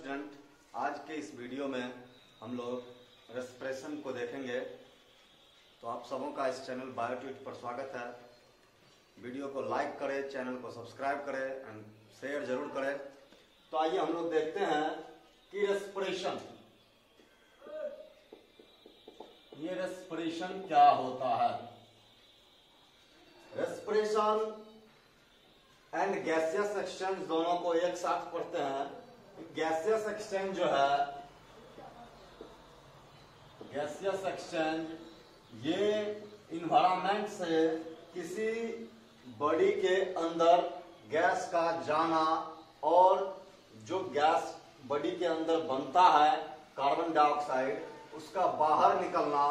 Student, आज के इस वीडियो में हम लोग रेस्पिरेशन को देखेंगे। तो आप सबों का इस चैनल बायोट्यूट पर स्वागत है। वीडियो को लाइक करें, चैनल को सब्सक्राइब करें एंड शेयर जरूर करें। तो आइए हम लोग देखते हैं कि रेस्पिरेशन, ये रेस्पिरेशन क्या होता है। रेस्पिरेशन एंड गैसियस एक्सचेंज दोनों को एक साथ पढ़ते हैं। गैसियस एक्सचेंज जो है, गैसियस एक्सचेंज ये इन्वायरमेंट से किसी बॉडी के अंदर गैस का जाना और जो गैस बॉडी के अंदर बनता है कार्बन डाइऑक्साइड, उसका बाहर निकलना,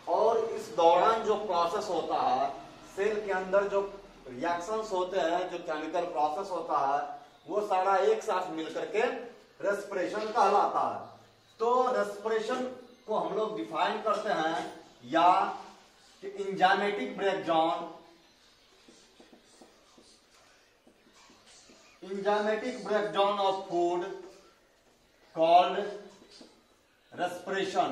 और इस दौरान जो प्रोसेस होता है सेल के अंदर, जो रिएक्शंस होते हैं, जो केमिकल प्रोसेस होता है, वो सारा एक साथ मिलकर के रेस्पिरेशन कहलाता है। तो रेस्पिरेशन को हम लोग डिफाइन करते हैं या enzymatic breakdown, enzymatic breakdown of food called respiration.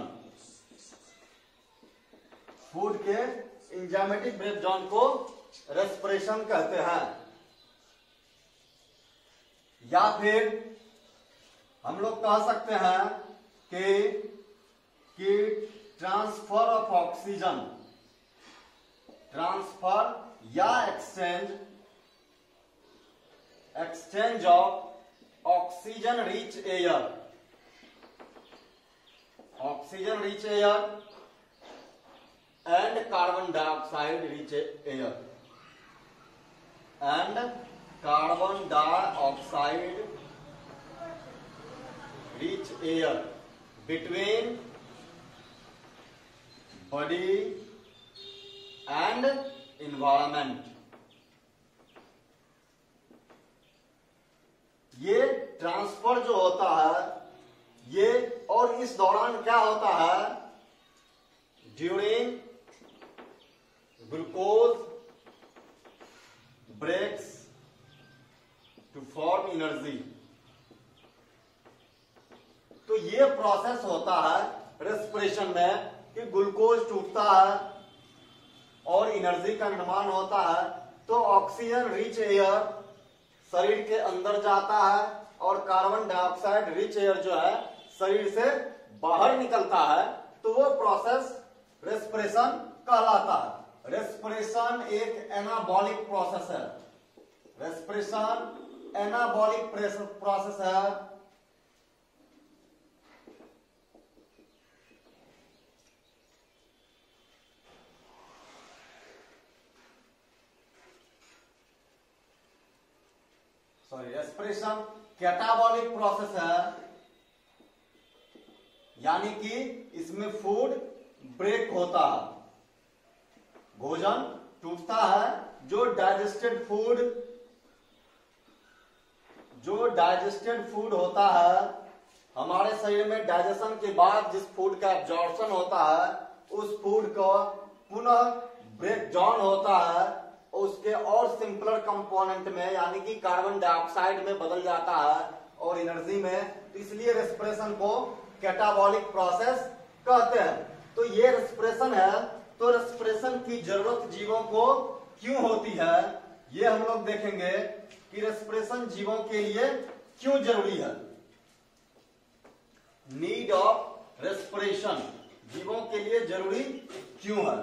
Food के एंजाइमेटिक ब्रेकडाउन को रेस्पिरेशन कहते हैं। या फिर हम लोग कह सकते हैं कि ट्रांसफर ऑफ ऑक्सीजन, ट्रांसफर या exchange of oxygen rich air, oxygen rich air and carbon dioxide rich air, and carbon dioxide rich air between body and environment। ये ट्रांसफर जो होता है ये, और इस दौरान क्या होता है, during glucose breaks to form energy. तो ये प्रोसेस होता है रेस्पिरेशन में कि ग्लूकोज टूटता है और एनर्जी का निर्माण होता है। तो ऑक्सीजन रिच एयर शरीर के अंदर जाता है और कार्बन डाइऑक्साइड रिच एयर जो है शरीर से बाहर निकलता है। तो वो प्रोसेस रेस्पिरेशन कहलाता है। रेस्पिरेशन एक एनाबॉलिक प्रोसेस है। रेस्पिरेशन एनाबॉलिक प्रोसेस है। रेस्पिरेशन कैटाबॉलिक प्रोसेस है, यानी कि इसमें फूड ब्रेक होता है, भोजन टूटता है। जो डाइजेस्टेड फूड होता है, हमारे शरीर में डाइजेशन के बाद जिस फूड का एब्जॉर्प्शन होता है, उस फूड को पुनः ब्रेक डाउन होता है, उसके और सिंपलर कंपोनेंट में यानी कि कार्बन डाइऑक्साइड में बदल जाता है और एनर्जी में। तो इसलिए रेस्पिरेशन को कैटाबॉलिक प्रोसेस कहते हैं। तो ये रेस्पिरेशन है। तो रेस्पिरेशन की जरूरत जीवों को क्यों होती है, ये हम लोग देखेंगे कि रेस्पिरेशन जीवों के लिए क्यों जरूरी है। नीड ऑफ रेस्पिरेशन जीवों के लिए जरूरी क्यों है।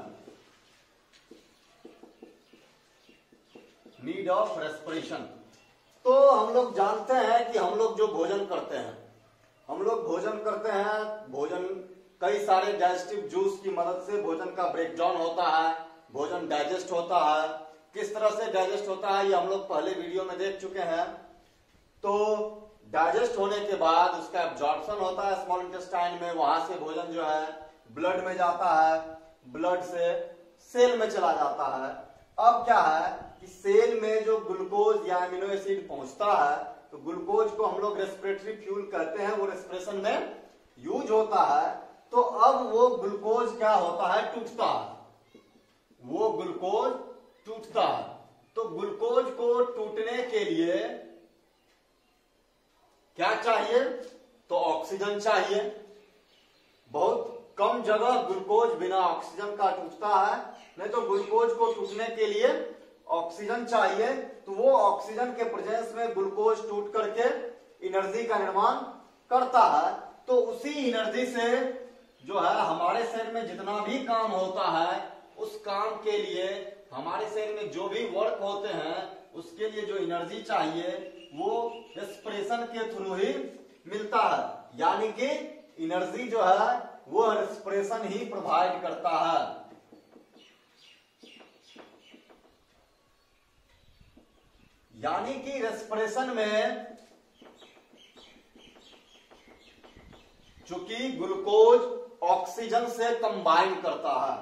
Need of respiration. तो हम लोग जानते हैं कि हम लोग जो भोजन करते हैं, भोजन कई सारे डाइजेस्टिव जूस की मदद से भोजन का ब्रेकडाउन होता है, भोजन डाइजेस्ट होता है। किस तरह से डाइजेस्ट होता है ये हम लोग पहले वीडियो में देख चुके हैं। तो डाइजेस्ट होने के बाद उसका एब्जॉर्प्शन होता है स्मॉल इंटेस्टाइन में, वहां से भोजन जो है ब्लड में जाता है, ब्लड से सेल में चला जाता है। अब क्या है कि सेल में जो ग्लूकोज या अमीनो एसिड पहुंचता है, तो ग्लूकोज को हम लोग रेस्पिरेटरी फ्यूल कहते हैं, वो रेस्पिरेशन में यूज होता है। तो अब वो ग्लूकोज क्या होता है, टूटता है, वो ग्लूकोज टूटता है। तो ग्लूकोज को टूटने के लिए क्या चाहिए, तो ऑक्सीजन चाहिए। बहुत कम जगह ग्लूकोज बिना ऑक्सीजन का टूटता है, नहीं तो ग्लूकोज को टूटने के लिए ऑक्सीजन चाहिए। तो वो ऑक्सीजन के प्रेजेंस में ग्लूकोज टूट करके एनर्जी का निर्माण करता है। तो उसी एनर्जी से जो है हमारे शरीर में जितना भी काम होता है, उस काम के लिए हमारे शरीर में जो भी वर्क होते हैं उसके लिए जो एनर्जी चाहिए वो रेस्पिरेशन के थ्रू ही मिलता है। यानी कि एनर्जी जो है वो रेस्पिरेशन ही प्रोवाइड करता है। यानी कि रेस्पिरेशन में चूंकि ग्लूकोज ऑक्सीजन से कंबाइन करता है,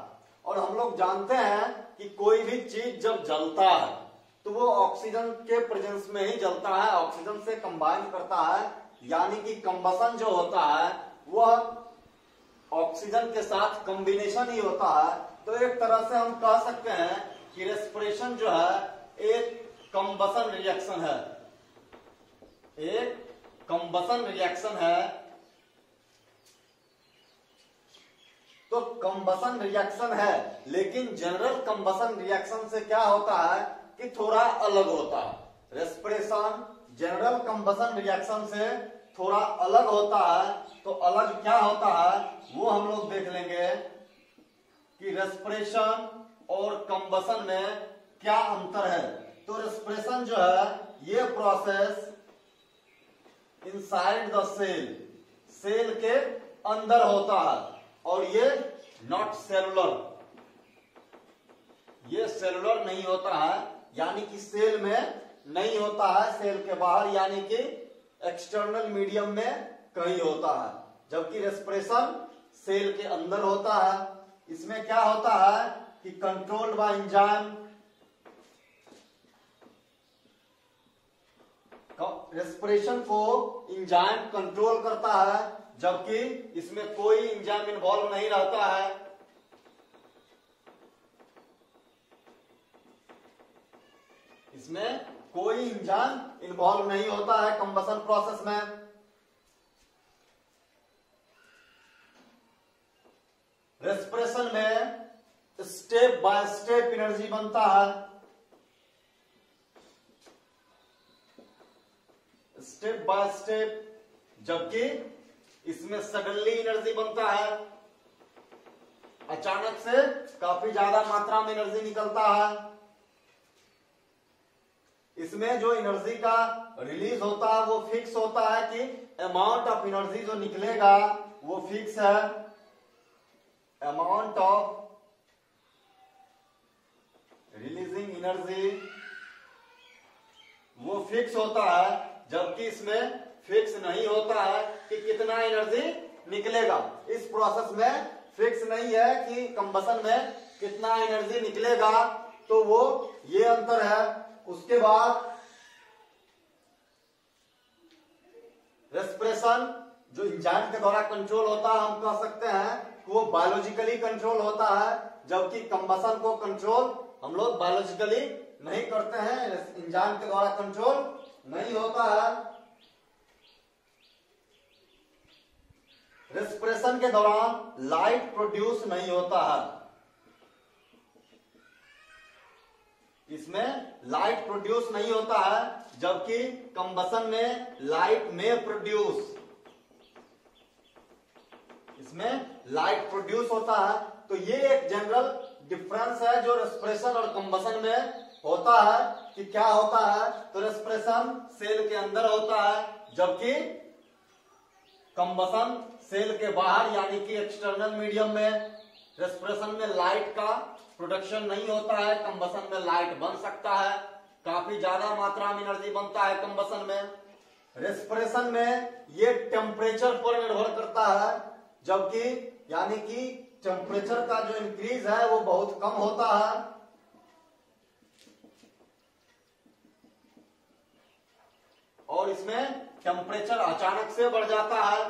और हम लोग जानते हैं कि कोई भी चीज जब जलता है तो वो ऑक्सीजन के प्रेजेंस में ही जलता है, ऑक्सीजन से कंबाइन करता है। यानी कि कंबसन जो होता है वह ऑक्सीजन के साथ कॉम्बिनेशन ही होता है। तो एक तरह से हम कह सकते हैं कि रेस्पिरेशन जो है एक कंबसन रिएक्शन है, एक कंबसन रिएक्शन है। तो कंबसन रिएक्शन है, लेकिन जनरल कंबसन रिएक्शन से क्या होता है कि थोड़ा अलग होता है। रेस्पिरेशन जनरल कंबसन रिएक्शन से थोड़ा अलग होता है। तो अलग क्या होता है वो हम लोग देख लेंगे कि रेस्पिरेशन और कंबसन में क्या अंतर है। तो रेस्पिरेशन जो है ये process inside the cell, cell के अंदर होता है, और ये नॉट सेलुलर, ये सेलुलर नहीं होता है, यानी कि सेल में नहीं होता है, सेल के बाहर यानी कि एक्सटर्नल मीडियम में कहीं होता है। जबकि रेस्पिरेशन सेल के अंदर होता है। इसमें क्या होता है कि कंट्रोल्ड बाय एंजाइम, रेस्पिरेशन को एंजाइम कंट्रोल करता है, जबकि इसमें कोई एंजाइम इन्वॉल्व नहीं रहता है। इसमें कोई एंजाइम इन्वॉल्व नहीं होता है कंबसन प्रोसेस में। रेस्पिरेशन में स्टेप बाय स्टेप एनर्जी बनता है, स्टेप बाय स्टेप, जबकि इसमें सडनली एनर्जी बनता है, अचानक से काफी ज्यादा मात्रा में एनर्जी निकलता है। इसमें जो एनर्जी का रिलीज होता है वो फिक्स होता है कि अमाउंट ऑफ एनर्जी जो निकलेगा वो फिक्स है। अमाउंट ऑफ रिलीजिंग एनर्जी वो फिक्स होता है, जबकि इसमें फिक्स नहीं होता है कि कितना एनर्जी निकलेगा। इस प्रोसेस में फिक्स नहीं है कि कंबसन में कितना एनर्जी निकलेगा, तो वो ये अंतर है। उसके बाद रेस्पिरेशन जो एंजाइम के द्वारा कंट्रोल होता है, हम कह सकते हैं कि वो बायोलॉजिकली कंट्रोल होता है, जबकि कंबसन को कंट्रोल हम लोग बायोलॉजिकली नहीं करते हैं, एंजाइम के द्वारा कंट्रोल नहीं होता है। रेस्पिरेशन के दौरान लाइट प्रोड्यूस नहीं होता है, इसमें लाइट प्रोड्यूस नहीं होता है, जबकि कंबसन में लाइट में प्रोड्यूस, इसमें लाइट प्रोड्यूस होता है। तो ये एक जनरल डिफरेंस है जो रेस्पिरेशन और कंबसन में होता है कि क्या होता है। तो रेस्पिरेशन सेल के अंदर होता है, जबकि कंबसन सेल के बाहर यानी कि एक्सटर्नल मीडियम में। रेस्पिरेशन में लाइट का प्रोडक्शन नहीं होता है, कंबसन में लाइट बन सकता है, काफी ज्यादा मात्रा में एनर्जी बनता है कंबसन में। रेस्पिरेशन में ये टेम्परेचर पर निर्भर करता है, जबकि यानी कि टेम्परेचर का जो इंक्रीज है वो बहुत कम होता है। और इसमें टेम्परेचर अचानक से बढ़ जाता है।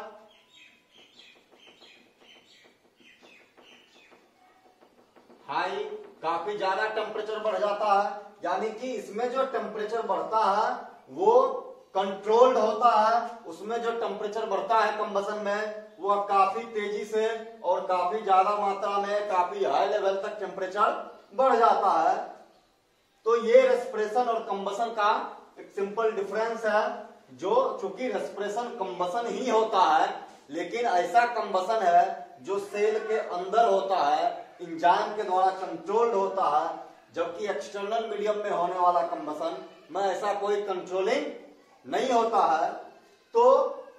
हाई काफी ज्यादा टेम्परेचर बढ़ जाता है, यानी कि इसमें जो टेम्परेचर बढ़ता है वो कंट्रोल्ड होता है, उसमें जो टेम्परेचर बढ़ता है कंबसन में वह काफी तेजी से और काफी ज्यादा मात्रा में, काफी हाई लेवल तक टेम्परेचर बढ़ जाता है। तो ये रेस्पिरेशन और कंबसन का एक सिंपल डिफरेंस है, जो चूंकि रेस्पिरेशन कंबसन ही होता है, लेकिन ऐसा कंबसन है जो सेल के अंदर होता है, एंजाइम के द्वारा कंट्रोल्ड होता है, जबकि एक्सटर्नल मीडियम में होने वाला कंबसन में ऐसा कोई कंट्रोलिंग नहीं होता है। तो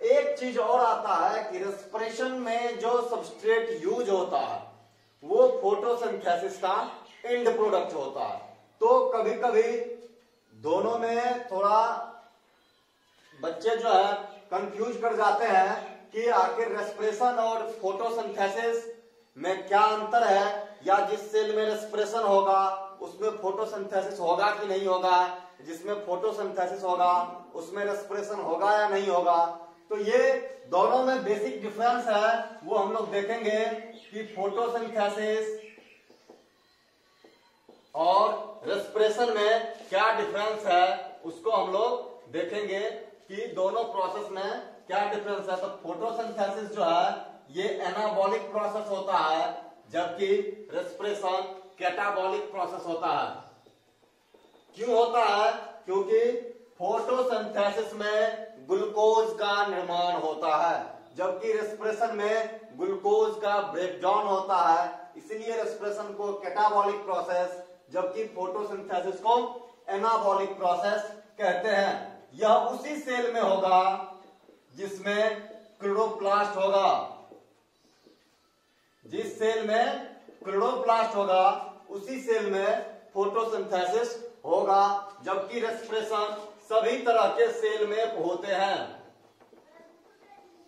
एक चीज और आता है कि रेस्पिरेशन में जो सबस्ट्रेट यूज होता है वो फोटोसिंथेसिस का एंड प्रोडक्ट होता है। तो कभी कभी दोनों में थोड़ा बच्चे जो है कंफ्यूज कर जाते हैं कि आखिर रेस्पिरेशन और फोटोसिंथेसिस में क्या अंतर है, या जिस सेल में रेस्पिरेशन होगा उसमें फोटोसिंथेसिस होगा कि नहीं होगा, जिसमें फोटोसिंथेसिस होगा उसमें रेस्पिरेशन होगा या नहीं होगा। तो ये दोनों में बेसिक डिफरेंस है, वो हम लोग देखेंगे कि फोटोसिंथेसिस और रेस्पिरेशन में क्या डिफरेंस है, उसको हम लोग देखेंगे कि दोनों प्रोसेस में क्या डिफरेंस है। तो फोटोसिंथेसिस जो है ये एनाबॉलिक प्रोसेस होता है, जबकि रेस्पिरेशन कैटाबॉलिक प्रोसेस होता है। क्यों होता है? क्योंकि फोटोसिंथेसिस में ग्लूकोज का निर्माण होता है, जबकि रेस्पिरेशन में ग्लूकोज का ब्रेकडाउन होता है, इसलिए रेस्पिरेशन को कैटाबॉलिक प्रोसेस जबकि फोटोसिंथेसिस को एनाबॉलिक प्रोसेस कहते हैं। यह उसी सेल में होगा जिसमें क्लोरोप्लास्ट होगा। जिस सेल में क्लोरोप्लास्ट होगा उसी सेल में फोटोसिंथेसिस होगा, जबकि रेस्पिरेशन सभी तरह के सेल में होते हैं।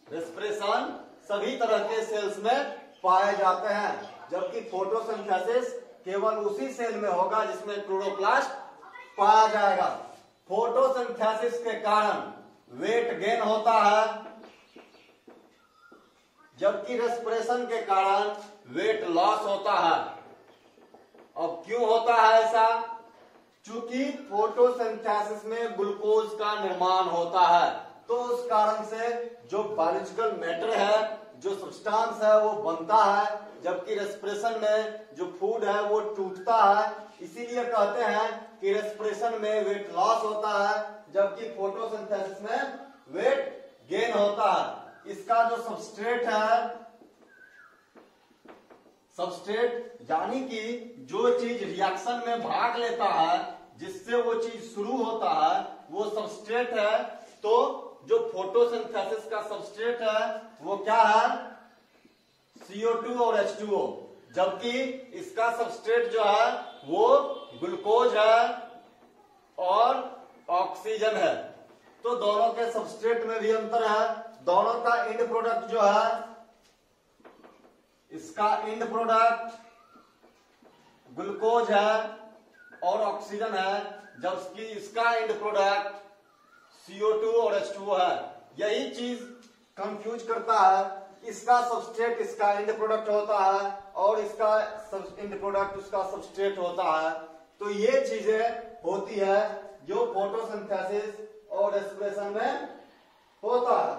रेस्पिरेशन सभी तरह के सेल्स में पाए जाते हैं, जबकि फोटोसिंथेसिस केवल उसी सेल में होगा जिसमें क्लोरोप्लास्ट पाया जाएगा। फोटोसिंथेसिस के कारण वेट गेन होता है, जबकि रेस्पिरेशन के कारण वेट लॉस होता है। अब क्यों होता है ऐसा? चूंकि फोटोसिंथेसिस में ग्लूकोज का निर्माण होता है, तो उस कारण से जो बायोलॉजिकल मैटर है, जो सब्सटेंस है वो बनता है, जबकि रेस्पिरेशन में जो फूड है वो टूटता है। इसीलिए कहते हैं कि रेस्पिरेशन में वेट लॉस होता है, जबकि फोटोसिंथेसिस में वेट गेन होता है। इसका जो सबस्ट्रेट है, सबस्ट्रेट यानी कि जो चीज रिएक्शन में भाग लेता है, जिससे वो चीज शुरू होता है, वो सबस्ट्रेट है। तो जो फोटोसिंथेसिस का सबस्ट्रेट है वो क्या है? CO2 और H2O, जबकि इसका सबस्ट्रेट जो है वो ग्लूकोज है और ऑक्सीजन है। तो दोनों के सबस्ट्रेट में भी अंतर है। दोनों का एंड प्रोडक्ट जो है, इसका एंड प्रोडक्ट ग्लूकोज है और ऑक्सीजन है, जबकि इसका एंड प्रोडक्ट CO2 और H2O है। यही चीज कंफ्यूज करता है। इसका सबस्ट्रेट इसका एंड प्रोडक्ट होता है और इसका एंड प्रोडक्ट उसका सबस्ट्रेट होता है। तो ये चीजें होती है जो फोटोसिंथेसिस और रेस्पिरेशन में होता है।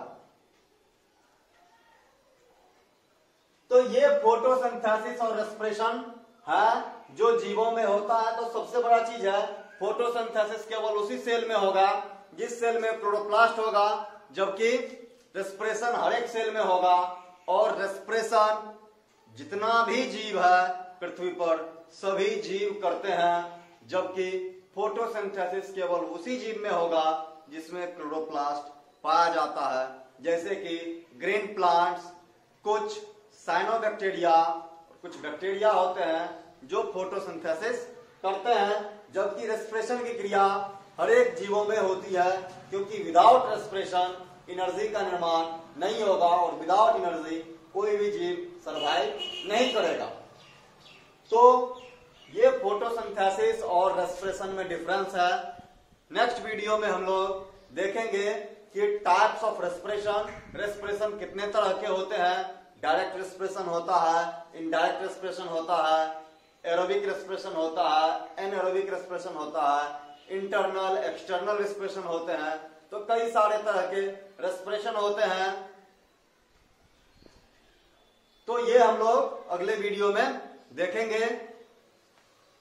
तो ये फोटोसिंथेसिस और रेस्पिरेशन है जो जीवों में होता है। तो सबसे बड़ा चीज है, फोटोसिंथेसिस केवल उसी सेल में होगा जिस सेल में क्लोरोप्लास्ट होगा, जबकि रेस्पिरेशन हर एक सेल में होगा। और रेस्पिरेशन जितना भी जीव है पृथ्वी पर सभी जीव करते हैं, जबकि फोटोसिंथेसिस केवल उसी जीव में होगा जिसमें क्लोरोप्लास्ट पाया जाता है। जैसे कि ग्रीन प्लांट्स, कुछ साइनोबैक्टीरिया, कुछ बैक्टीरिया होते हैं जो फोटोसिंथेसिस करते हैं, जबकि रेस्पिरेशन की क्रिया हर एक जीवों में होती है, क्योंकि विदाउट रेस्पिरेशन एनर्जी का निर्माण नहीं होगा और विदाउट एनर्जी कोई भी जीव सर्वाइव नहीं करेगा। तो ये फोटोसिंथेसिस और रेस्पिरेशन में डिफरेंस है। नेक्स्ट वीडियो में हम लोग देखेंगे कि टाइप्स ऑफ रेस्पिरेशन, रेस्पिरेशन कितने तरह के होते हैं। डायरेक्ट रेस्पिरेशन होता है, इनडायरेक्ट रेस्पिरेशन होता है, एरोबिक रेस्पिरेशन होता है, एनएरोबिक रेस्पिरेशन होता है, इंटरनल एक्सटर्नल रेस्पिरेशन होते हैं। तो कई सारे तरह के रेस्पिरेशन होते हैं। तो ये हम लोग अगले वीडियो में देखेंगे,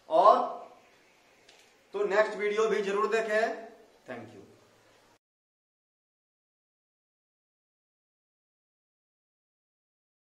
और तो नेक्स्ट वीडियो भी जरूर देखें। Thank you.